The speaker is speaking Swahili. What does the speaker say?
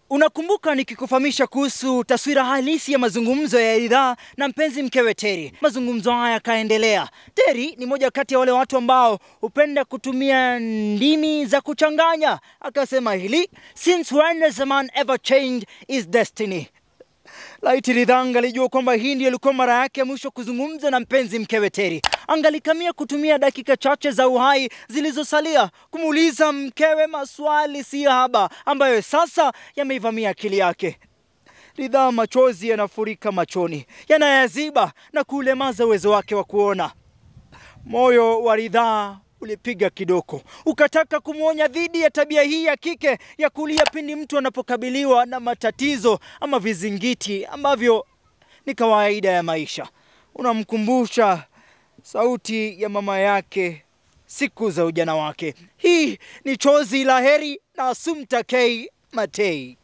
Unakumbuka nikikufahamisha kuhusu taswira halisi ya mazungumzo ya Ridhaa na mpenzi mkewe Terry. Mazungumzo haya yakaendelea. Terry ni moja kati ya wale watu ambao hupenda kutumia ndimi za kuchanganya. Akasema hili, since when has a man ever changed his destiny? Laiti Ridhaa angalijua kwamba hii ndiyo ilikuwa mara yake ya mwisho kuzungumza na mpenzi mkewe Terry. Angalikamia kutumia dakika chache za uhai zilizosalia kumuuliza mkewe maswali si haba ambayo sasa yameivamia akili yake. Ridhaa machozi yanafurika machoni, yanayaziba na kulemaza uwezo wake wa kuona. Moyo wa Ridhaa ulipiga kidoko, ukataka kumwonya dhidi ya tabia hii ya kike ya kulia pindi mtu anapokabiliwa na matatizo ama vizingiti ambavyo ni kawaida ya maisha. Unamkumbusha sauti ya mama yake siku za ujana wake. Hii ni Chozi la Heri na Assumpta K. Matei.